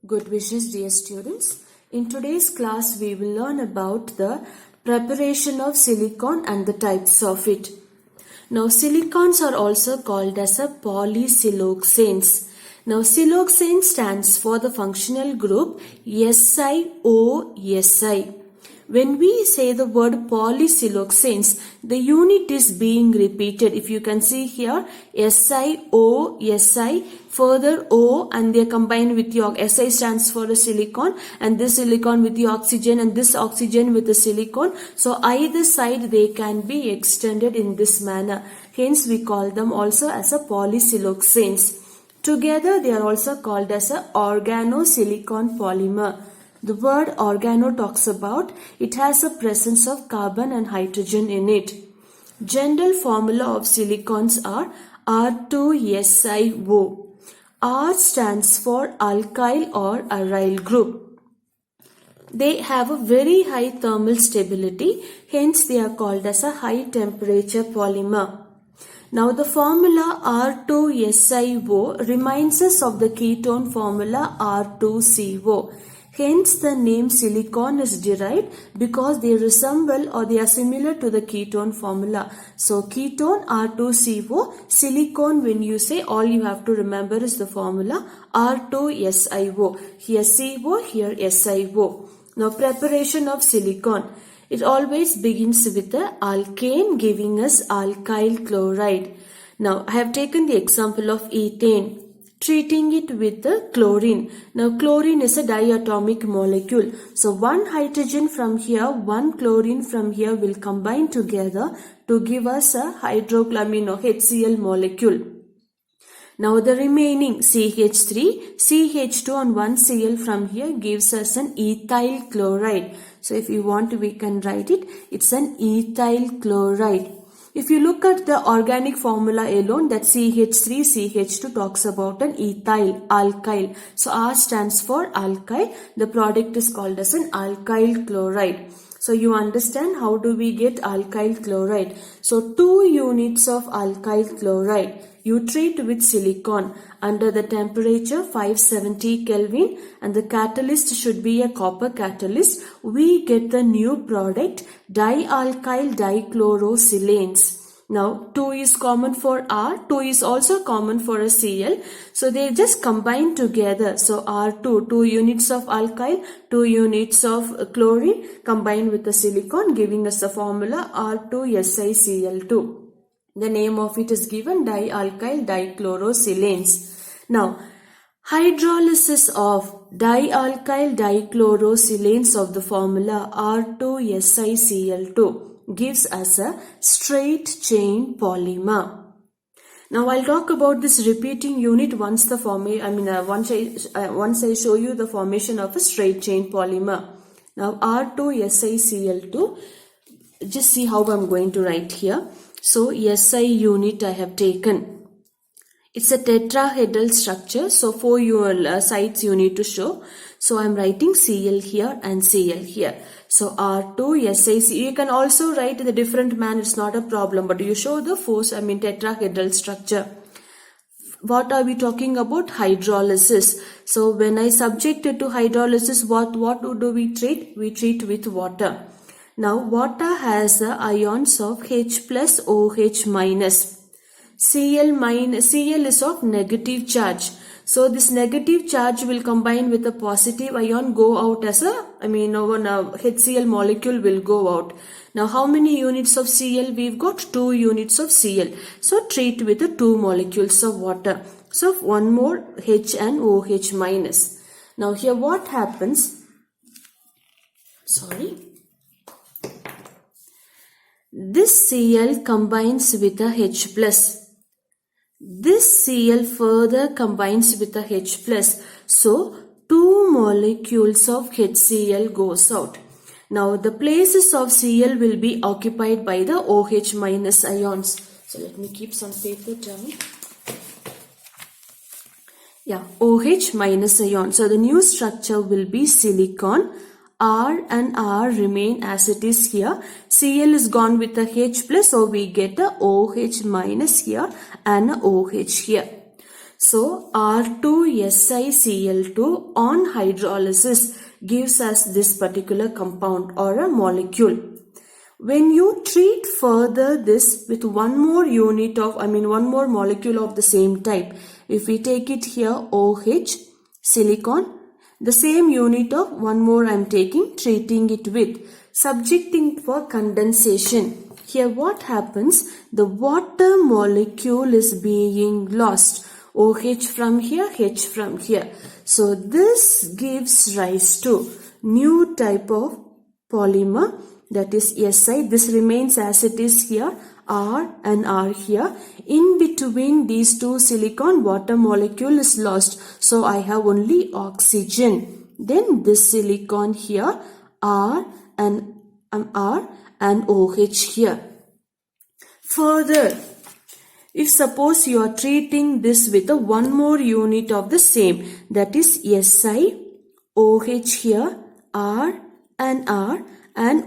Good wishes, dear students. In today's class, we will learn about the preparation of silicon and the types of it. Now, silicons are also called as a polysiloxanes. Now, siloxane stands for the functional group SiO(Si). When we say the word polysiloxanes, the unit is being repeated. If you can see here, SiO(Si), further O, and they are combined with the Si stands for a silicon, and this silicon with the oxygen, and this oxygen with the silicon. So either side they can be extended in this manner. Hence we call them also as a polysiloxanes. Together they are also called as a organosilicon polymer. The word organo talks about it has a presence of carbon and hydrogen in it. General formula of silicons are R2SiO. R stands for alkyl or aryl group. They have a very high thermal stability, hence they are called as a high temperature polymer. Now the formula R2SiO reminds us of the ketone formula R2CO. Hence the name silicon is derived because they resemble or they are similar to the ketone formula. So ketone R2CO, silicon when you say, all you have to remember is the formula R2SiO. Here CO, here SiO. Now preparation of silicon. It always begins with the alkane giving us alkyl chloride. Now I have taken the example of ethane, treating it with the chlorine. Now chlorine is a diatomic molecule. So one hydrogen from here, one chlorine from here will combine together to give us a HCl molecule. Now the remaining CH3, CH2 and 1 Cl from here gives us an ethyl chloride. So if you want, we can write it. It's an ethyl chloride. If you look at the organic formula alone, that CH3, CH2 talks about an ethyl, alkyl. So R stands for alkyl. The product is called as an alkyl chloride. So you understand how do we get alkyl chloride. So 2 units of alkyl chloride you treat with silicon under the temperature 570 Kelvin, and the catalyst should be a copper catalyst. We get the new product dialkyl dichlorosilanes. Now 2 is common for R, 2 is also common for a Cl. So they just combine together. So R2, 2 units of alkyl, 2 units of chlorine combined with the silicon, giving us the formula R2SiCl2. The name of it is given dialkyl dichlorosilanes. Now, hydrolysis of dialkyl dichlorosilanes of the formula R2SiCl2 gives us a straight chain polymer. Now I'll talk about this repeating unit once the once I show you the formation of a straight chain polymer. Now R2SiCl2, just see how I'm going to write here. So Si unit I have taken. It's a tetrahedral structure, so 4 sides you need to show. So I'm writing Cl here and Cl here. So R2SiC. You can also write in a different manner, it's not a problem, but you show the tetrahedral structure. What are we talking about? Hydrolysis. So when I subject it to hydrolysis, what do we treat? We treat with water. Now water has the ions of H plus OH minus. Cl is of negative charge. So this negative charge will combine with a positive ion, go out as HCl molecule will go out. Now how many units of Cl? We've got 2 units of Cl. So treat with the 2 molecules of water. So one more H and OH minus. Now here what happens? This Cl combines with a H plus. This Cl further combines with a H plus. So 2 molecules of HCl goes out. Now the places of Cl will be occupied by the OH minus ions. So let me keep some paper down. Yeah, OH minus ion. So the new structure will be silicon. R and R remain as it is here. Cl is gone with the H plus, so we get a OH minus here and a OH here. So R2SiCl2 on hydrolysis gives us this particular compound or a molecule. When you treat further this with one more molecule of the same type, if we take it here OH, silicon, the same unit of one more I am taking, treating it with, subjecting for condensation. Here what happens? The water molecule is being lost. OH from here, H from here. So this gives rise to new type of polymer, that is Si. This remains as it is here, R and R here. In between these two silicon, water molecule is lost. So I have only oxygen. Then this silicon here, R and OH here. Further, if suppose you are treating this with a one more unit of the same, that is Si, OH here, R and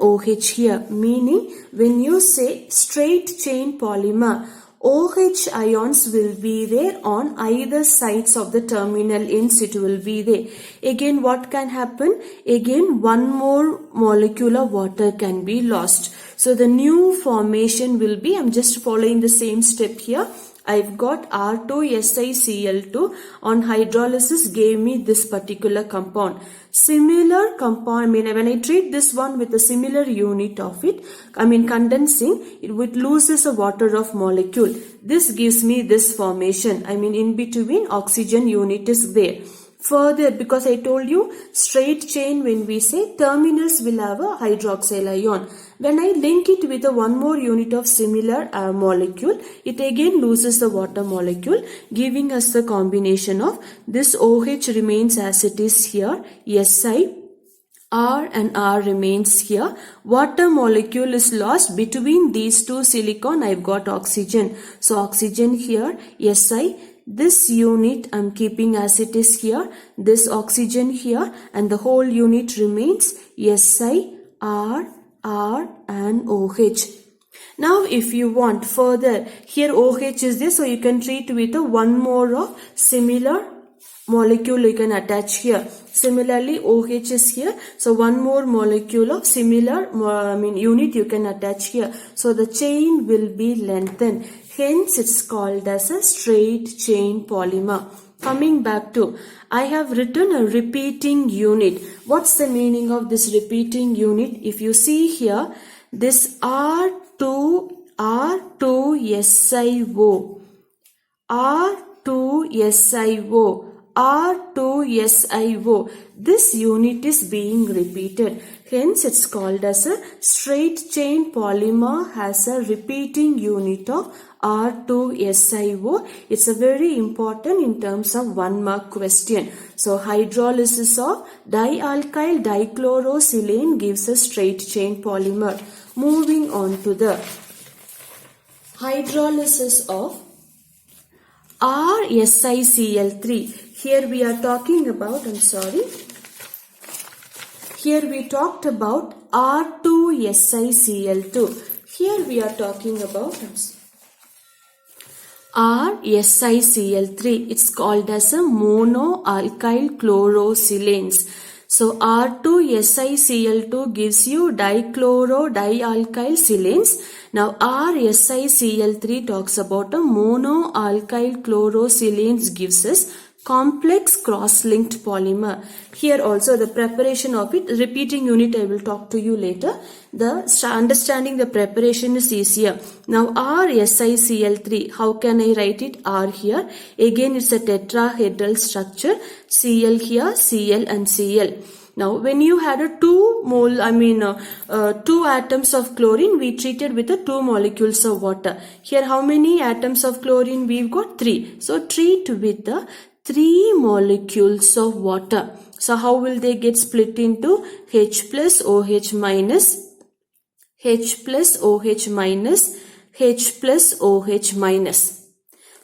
OH here, meaning when you say straight chain polymer, OH ions will be there on either sides of the terminal ends, it will be there. Again what can happen? Again one more molecule of water can be lost. So the new formation will be, I am just following the same step here. I've got R2SiCl2 on hydrolysis gave me this particular compound. Similar compound, when I treat this one with a similar unit of it, condensing, it would loses a water of molecule. This gives me this formation. In between oxygen unit is there. Further, because I told you straight chain, when we say terminals will have a hydroxyl ion. When I link it with a one more unit of similar molecule, it again loses the water molecule, giving us the combination of this OH remains as it is here, Si, R and R remains here. Water molecule is lost. Between these two silicon, I've got oxygen. So oxygen here, Si. This unit I'm keeping as it is here, this oxygen here, and the whole unit remains Si, R and OH. Now if you want further, here OH is there, so you can treat with a one more of similar molecule you can attach here. Similarly OH is here, so one more molecule of similar unit you can attach here. So the chain will be lengthened. Hence it's called as a straight chain polymer. Coming back to, I have written a repeating unit. What's the meaning of this repeating unit? If you see here, this R2SiO, R2SiO, this unit is being repeated. Hence it's called as a straight chain polymer, has a repeating unit of R2SiO. It's a very important in terms of 1 mark question. So hydrolysis of dialkyl dichlorosilane gives a straight chain polymer. Moving on to the hydrolysis of RSiCl3. Here we are talking about, here we talked about R2SiCl2. Here we are talking about RSiCl3. It's called as a monoalkyl chlorosilanes. So R2SiCl2 gives you dichlorodialkyl silanes. Now RSiCl3 talks about a monoalkyl chlorosilanes, gives us complex cross-linked polymer. Here also the preparation of it, repeating unit I will talk to you later. The understanding the preparation is easier. Now RSiCl3, how can I write it? R here. Again it's a tetrahedral structure. Cl here, Cl and Cl. Now when you had a 2 atoms of chlorine, we treated with the 2 molecules of water. Here how many atoms of chlorine? We've got 3. So treat with the 3 molecules of water. So how will they get split into H plus OH minus, H plus OH minus, H plus OH minus.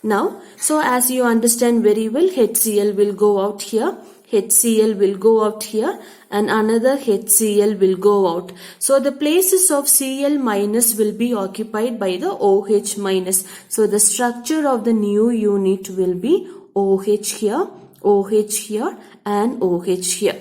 Now, so as you understand very well, HCl will go out here, HCl will go out here, and another HCl will go out. So the places of Cl minus will be occupied by the OH minus. So the structure of the new unit will be OH here, OH here, and OH here.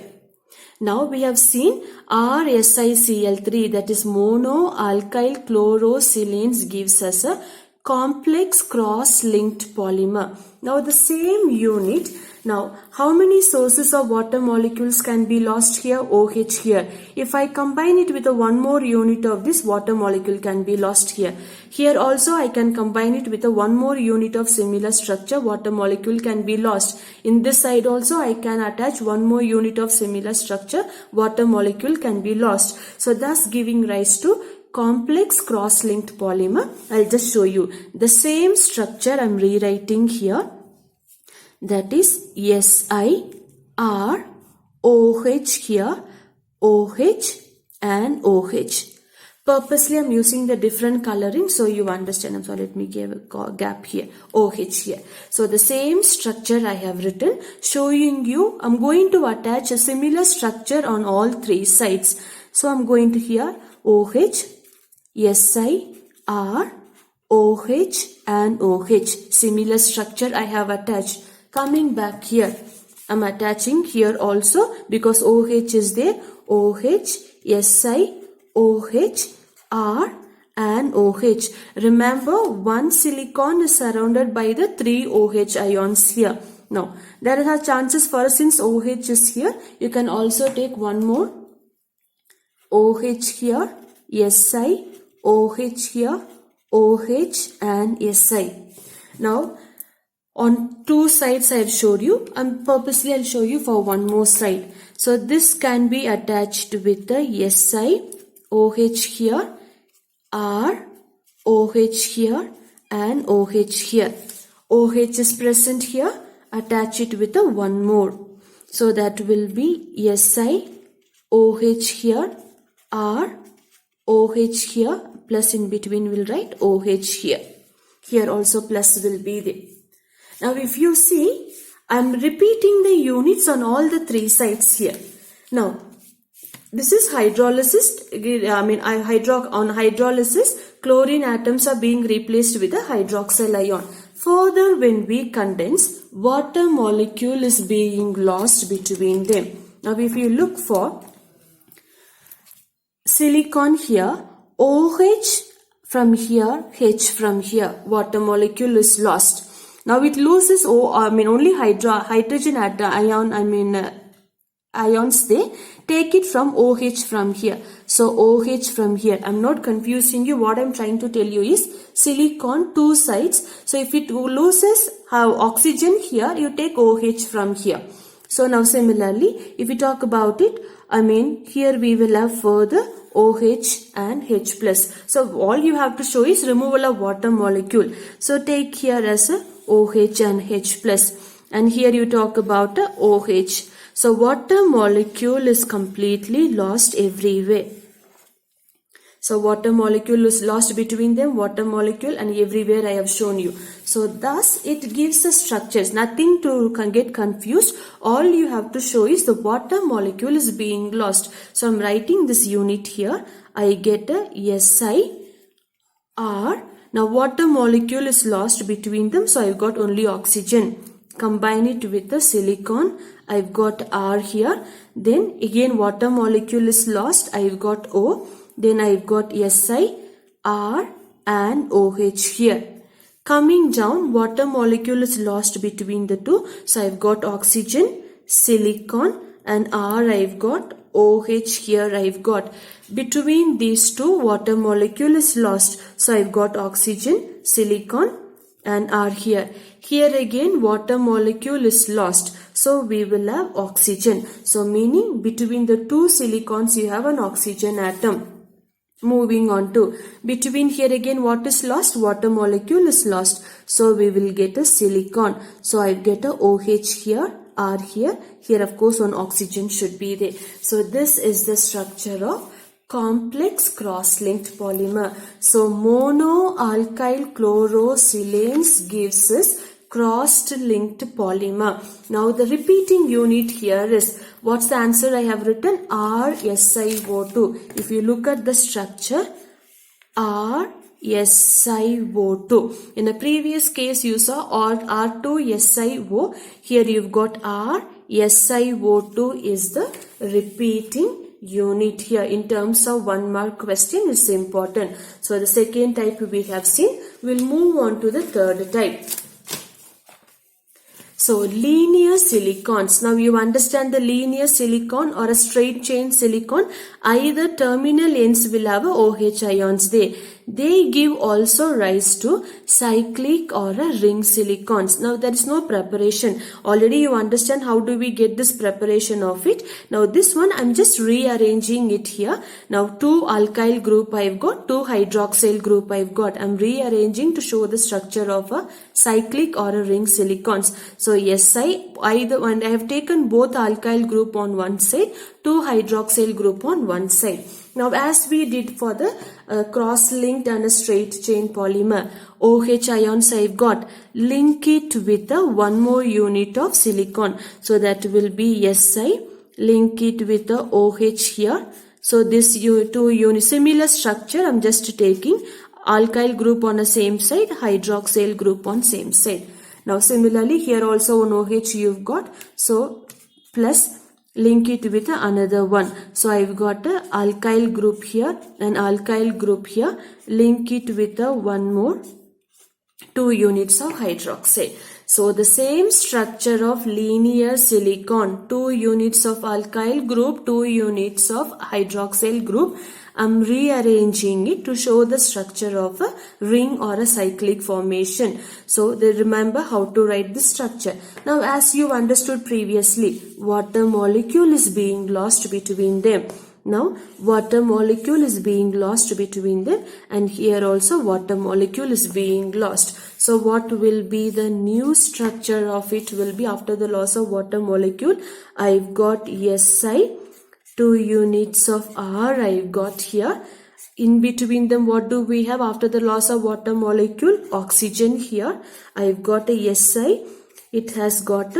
Now we have seen RSiCl3, that is monoalkyl chlorosilanes, gives us a complex cross-linked polymer. Now the same unit, now how many sources of water molecules can be lost here? OH here. If I combine it with a one more unit of this, water molecule can be lost here. Here also I can combine it with a one more unit of similar structure, water molecule can be lost. In this side also I can attach one more unit of similar structure, water molecule can be lost. So thus giving rise to complex cross-linked polymer. I'll just show you the same structure I'm rewriting here. That is Si, R, OH here, OH and OH. Purposely I'm using the different coloring so you understand. So let me give a gap here, OH here. So the same structure I have written, showing you I'm going to attach a similar structure on all three sides. So I'm going to here OH, Si, R, OH and OH. Similar structure I have attached. Coming back here, I'm attaching here also because OH is there. OH, Si, OH, R and OH. Remember, one silicon is surrounded by the three OH ions here. Now, there are chances for, since OH is here, you can also take one more OH here, Si, OH here, OH and Si. Now, on two sides I have showed you, and purposely I'll show you for one more side. So this can be attached with the Si, OH here, R, OH here and OH here. OH is present here, attach it with a one more. So that will be Si, OH here, R, OH here, plus in between we'll write OH here. Here also plus will be there. Now if you see, I'm repeating the units on all the three sides here. Now, this is hydrolysis. On hydrolysis, chlorine atoms are being replaced with a hydroxyl ion. Further, when we condense, water molecule is being lost between them. Now, if you look for silicon here, OH from here, H from here, water molecule is lost. Now it loses only hydrogen ions there. Take it from OH from here. So OH from here. I'm not confusing you. What I'm trying to tell you is silicon two sides. So if it loses oxygen here, you take OH from here. So now similarly, if we talk about it, here we will have further OH and H plus. So all you have to show is removal of water molecule. So take here as a OH and H plus. And here you talk about a OH. So water molecule is completely lost everywhere. So water molecule is lost between them, water molecule, and everywhere I have shown you. So thus it gives the structures, nothing to get confused. All you have to show is the water molecule is being lost. So I'm writing this unit here. I get a Si, R. Now water molecule is lost between them. So I've got only oxygen. Combine it with the silicon. I've got R here. Then again water molecule is lost. I've got O. Then I've got Si, R and OH here. Coming down, water molecule is lost between the two. So I've got oxygen, silicon and R I've got, OH here I've got. Between these two, water molecule is lost. So I've got oxygen, silicon and R here. Here again water molecule is lost. So we will have oxygen. So meaning between the two silicons you have an oxygen atom. Moving on to between here again what is lost? Water molecule is lost. So we will get a silicon. So I get a OH here, R here. Here of course one oxygen should be there. So this is the structure of complex cross-linked polymer. So monoalkyl chlorosilanes gives us cross-linked polymer. Now the repeating unit here is, what's the answer I have written? RSiO2. If you look at the structure, R, SiO2. In the previous case you saw R2SiO. Here you've got R. SiO2 is the repeating unit here. In terms of 1 mark question, it's important. So the second type we have seen. We'll move on to the third type. So linear silicons. Now you understand the linear silicon or a straight chain silicon. Either terminal ends will have a OH ions there. They give also rise to cyclic or a ring silicons. Now there is no preparation. Already you understand how do we get this preparation of it. Now this one I'm just rearranging it here. Now 2 alkyl group I've got, 2 hydroxyl group I've got. I'm rearranging to show the structure of a cyclic or a ring silicons. So either one, I have taken both alkyl group on one side, 2 hydroxyl group on one side. Now as we did for the cross-linked and a straight chain polymer, OH ions I've got, link it with a one more unit of silicon. So that will be Si, link it with the OH here. So this two unit similar structure I'm just taking alkyl group on the same side, hydroxyl group on same side. Now similarly here also on OH you've got, so plus link it with another one. So I've got a alkyl group here and alkyl group here, link it with one more 2 units of hydroxide. So the same structure of linear silicon, 2 units of alkyl group, 2 units of hydroxyl group. I'm rearranging it to show the structure of a ring or a cyclic formation. So they remember how to write the structure. Now as you understood previously, water molecule is being lost between them. Now water molecule is being lost between them, and here also water molecule is being lost. So what will be the new structure of it will be after the loss of water molecule. I've got Si, 2 units of R I've got here. In between them what do we have after the loss of water molecule? Oxygen here. I've got a Si. It has got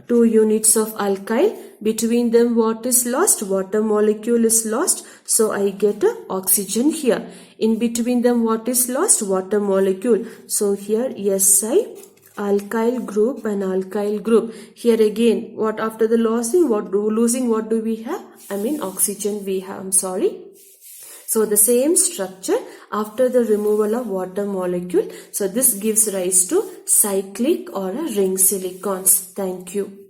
2 units of alkyl. Between them what is lost? Water molecule is lost. So I get a oxygen here. In between them what is lost? Water molecule. So here Si, alkyl group and alkyl group. Here again what after the losing what do we have? I mean oxygen we have. I'm sorry. So the same structure after the removal of water molecule. So this gives rise to cyclic or a ring silicons. Thank you.